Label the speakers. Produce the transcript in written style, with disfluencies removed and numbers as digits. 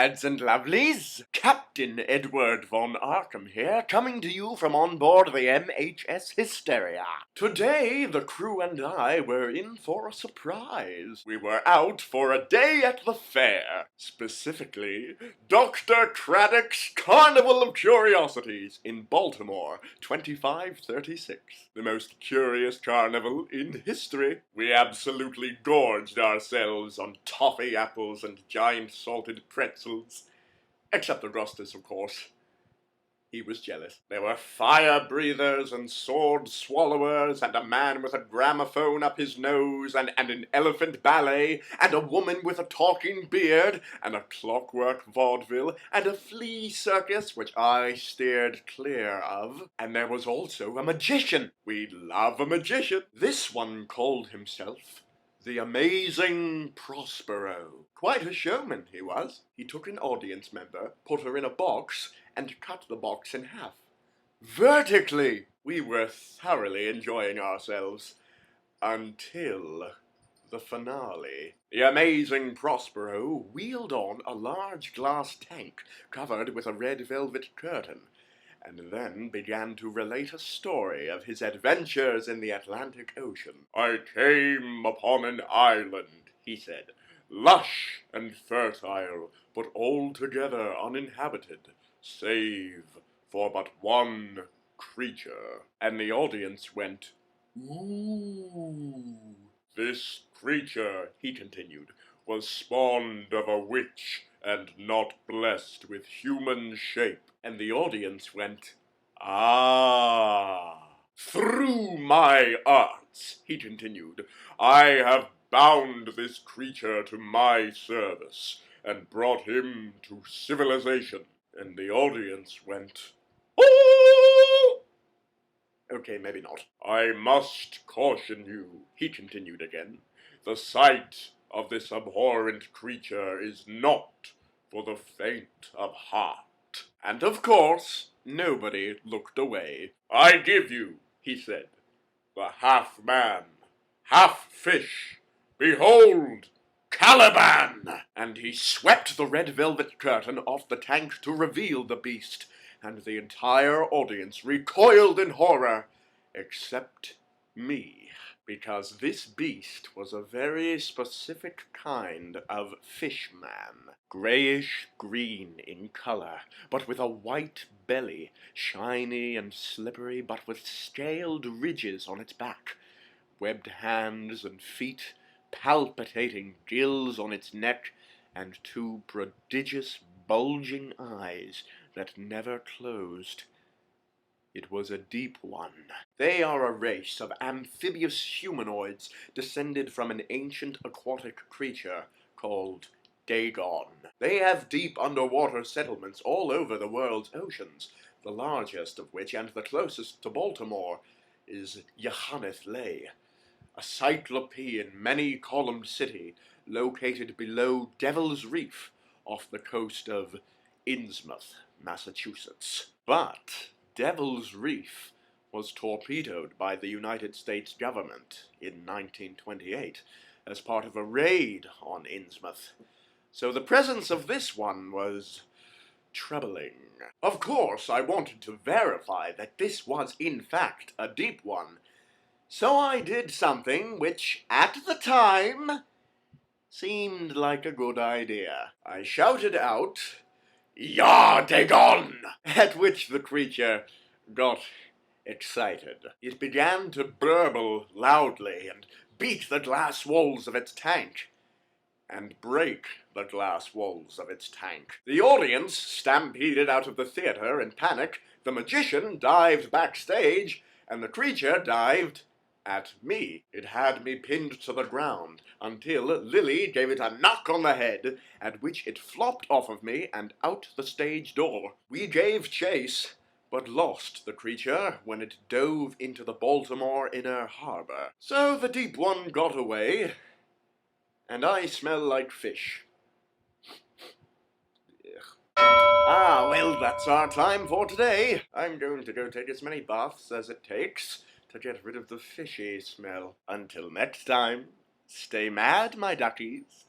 Speaker 1: lads and lovelies. Captain Edward von Arkham here, coming to you from on board the MHS Hysteria. Today, the crew and I were in for a surprise. We were out for a day at the fair. Specifically, Dr. Craddock's Carnival of Curiosities in Baltimore, 2536. The most curious carnival in history. We absolutely gorged ourselves on toffee apples and giant salted pretzels. Except Augustus, of course. He was jealous. There were fire breathers and sword swallowers, and a man with a gramophone up his nose, and an elephant ballet, and a woman with a talking beard, and a clockwork vaudeville, and a flea circus, which I steered clear of. And there was also a magician. We love a magician. This one called himself the Amazing Prospero. Quite a showman he was. He took an audience member, put her in a box, and cut the box in half. Vertically! We were thoroughly enjoying ourselves. Until the finale. The Amazing Prospero wheeled on a large glass tank covered with a red velvet curtain, and then began to relate a story of his adventures in the Atlantic Ocean. I came upon an island, he said, lush and fertile, but altogether uninhabited, save for but one creature. And the audience went, ooh. This creature, he continued, was spawned of a witch and not blessed with human shape. And the audience went, ah. Through my arts, he continued, I have bound this creature to my service and brought him to civilization. And the audience went, ooh. Okay, maybe not. I must caution you, he continued again. The sight of this abhorrent creature is not for the faint of heart. And of course, nobody looked away. I give you, he said, the half-man, half-fish. Behold, Caliban! And he swept the red velvet curtain off the tank to reveal the beast, and the entire audience recoiled in horror, except me. Because this beast was a very specific kind of fishman. Grayish-green in color, but with a white belly, shiny and slippery, but with scaled ridges on its back, webbed hands and feet, palpitating gills on its neck, and two prodigious bulging eyes that never closed. It was a deep one. They are a race of amphibious humanoids descended from an ancient aquatic creature called Dagon. They have deep underwater settlements all over the world's oceans, the largest of which, and the closest to Baltimore, is Yohannes Lay, a cyclopean, many-columned city located below Devil's Reef off the coast of Innsmouth, Massachusetts. But Devil's Reef was torpedoed by the United States government in 1928 as part of a raid on Innsmouth, so the presence of this one was troubling. Of course, I wanted to verify that this was in fact a deep one, so I did something which, at the time, seemed like a good idea. I shouted out, "Yah, Dagon!" At which the creature got excited. It began to burble loudly and beat the glass walls of its tank, and break the glass walls of its tank. The audience stampeded out of the theater in panic, the magician dived backstage, and the creature dived at me. It had me pinned to the ground until Lily gave it a knock on the head, at which it flopped off of me and out the stage door. We gave chase, but lost the creature when it dove into the Baltimore Inner Harbor. So the deep one got away, and I smell like fish. Ah, well, that's our time for today. I'm going to go take as many baths as it takes to get rid of the fishy smell. Until next time, stay mad, my duckies.